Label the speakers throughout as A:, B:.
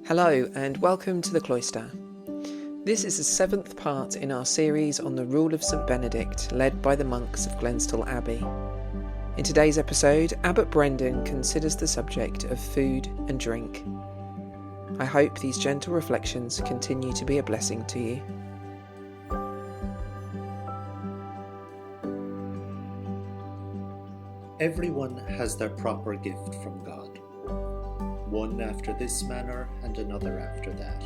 A: Hello and welcome to the cloister. This is the seventh part in our series on the Rule of Saint Benedict, led by the monks of Glenstal Abbey. In today's episode, Abbot Brendan considers the subject of food and drink. I hope these gentle reflections continue to be a blessing to you.
B: Everyone has their proper gift from God, one after this manner and another after that.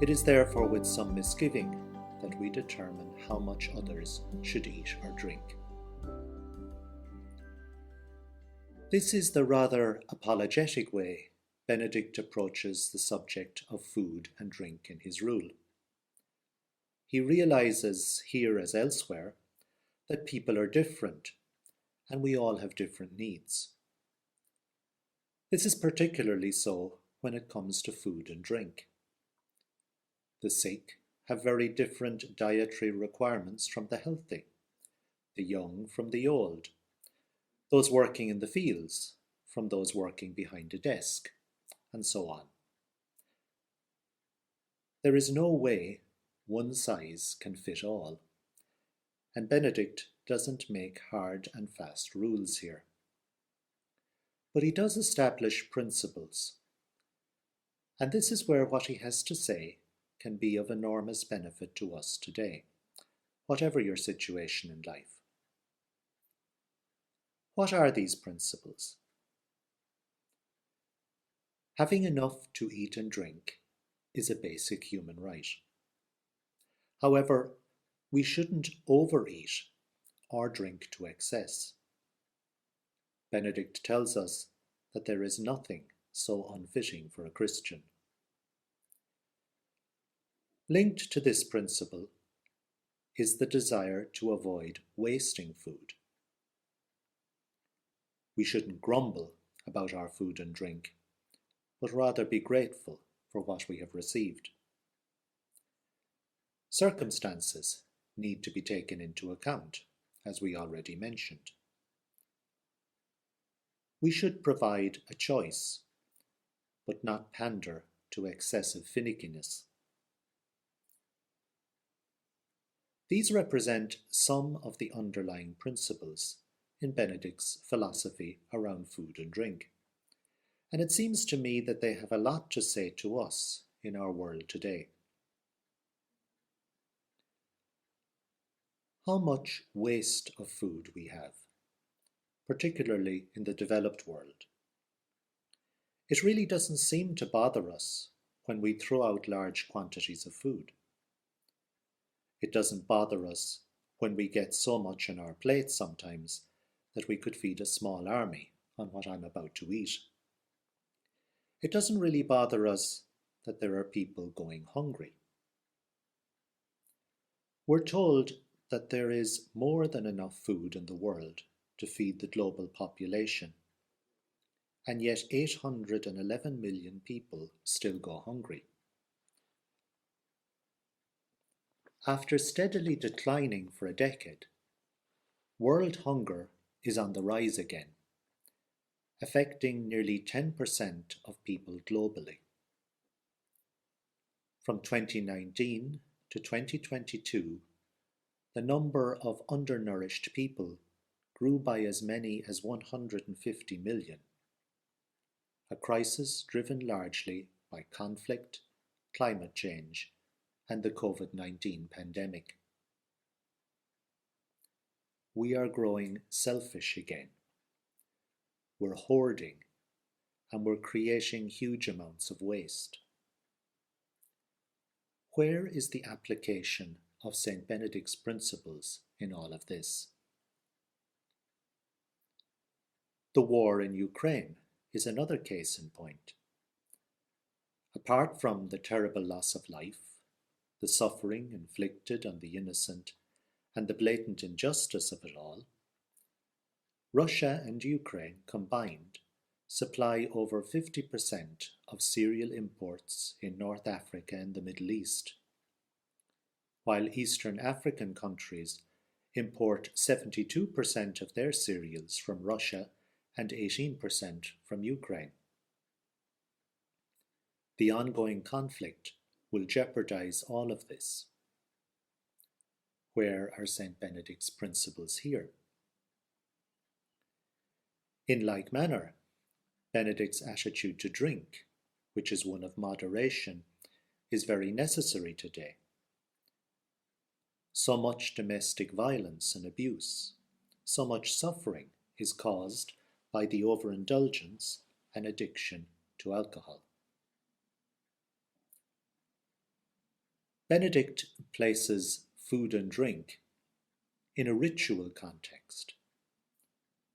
B: It is therefore with some misgiving that we determine how much others should eat or drink. This is the rather apologetic way Benedict approaches the subject of food and drink in his rule. He realizes, here as elsewhere, that people are different and we all have different needs. This is particularly so when it comes to food and drink. The sick have very different dietary requirements from the healthy, the young from the old, those working in the fields from those working behind a desk, and so on. There is no way one size can fit all, and Benedict doesn't make hard and fast rules here. But he does establish principles, and this is where what he has to say can be of enormous benefit to us today, whatever your situation in life. What are these principles? Having enough to eat and drink is a basic human right. However, we shouldn't overeat or drink to excess. Benedict tells us that there is nothing so unfitting for a Christian. Linked to this principle is the desire to avoid wasting food. We shouldn't grumble about our food and drink, but rather be grateful for what we have received. Circumstances need to be taken into account, as we already mentioned. We should provide a choice, but not pander to excessive finickiness. These represent some of the underlying principles in Benedict's philosophy around food and drink, and it seems to me that they have a lot to say to us in our world today. How much waste of food we have, particularly in the developed world. It really doesn't seem to bother us when we throw out large quantities of food. It doesn't bother us when we get so much on our plates sometimes that we could feed a small army on what I'm about to eat. It doesn't really bother us that there are people going hungry. We're told that there is more than enough food in the world to feed the global population, and yet 811 million people still go hungry. After steadily declining for a decade, world hunger is on the rise again, affecting nearly 10% of people globally. From 2019 to 2022, the number of undernourished people grew by as many as 150 million, a crisis driven largely by conflict, climate change, and the COVID-19 pandemic. We are growing selfish again. We're hoarding, and we're creating huge amounts of waste. Where is the application of Saint Benedict's principles in all of this? The war in Ukraine is another case in point. Apart from the terrible loss of life, the suffering inflicted on the innocent, and the blatant injustice of it all, Russia and Ukraine combined supply over 50% of cereal imports in North Africa and the Middle East, while Eastern African countries import 72% of their cereals from Russia and 18% from Ukraine. The ongoing conflict will jeopardize all of this. Where are St. Benedict's principles here? In like manner, Benedict's attitude to drink, which is one of moderation, is very necessary today. So much domestic violence and abuse, so much suffering is caused by the overindulgence and addiction to alcohol. Benedict places food and drink in a ritual context.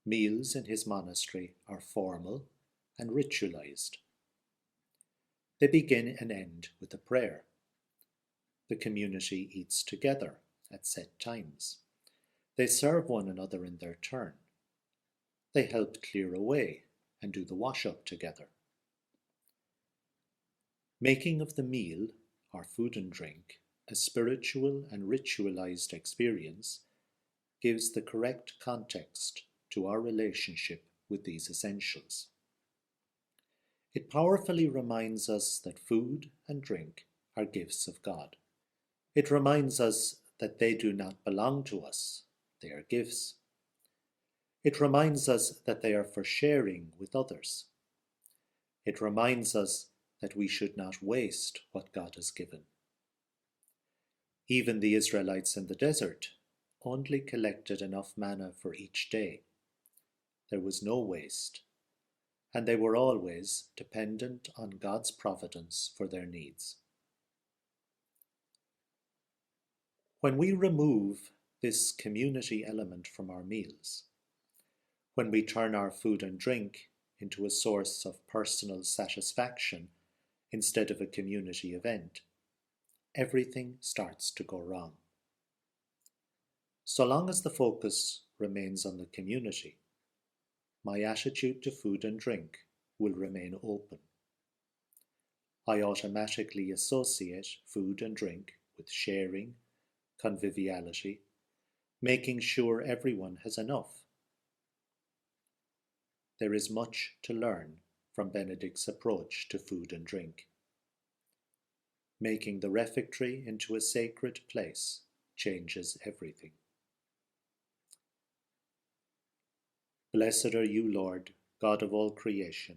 B: Meals in his monastery are formal and ritualized. They begin and end with a prayer. The community eats together at set times. They serve one another in their turn. They help clear away and do the wash-up together. Making of the meal, or food and drink, a spiritual and ritualized experience gives the correct context to our relationship with these essentials. It powerfully reminds us that food and drink are gifts of God. It reminds us that they do not belong to us, they are gifts. It reminds us that they are for sharing with others. It reminds us that we should not waste what God has given. Even the Israelites in the desert only collected enough manna for each day. There was no waste, and they were always dependent on God's providence for their needs. When we remove this community element from our meals, when we turn our food and drink into a source of personal satisfaction instead of a community event, everything starts to go wrong. So long as the focus remains on the community, my attitude to food and drink will remain open. I automatically associate food and drink with sharing, conviviality, making sure everyone has enough. There is much to learn from Benedict's approach to food and drink. Making the refectory into a sacred place changes everything. Blessed are you, Lord, God of all creation,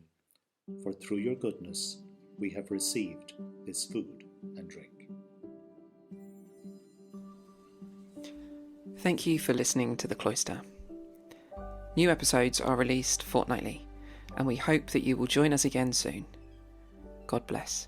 B: for through your goodness we have received this food and drink.
A: Thank you for listening to The Cloister. New episodes are released fortnightly, and we hope that you will join us again soon. God bless.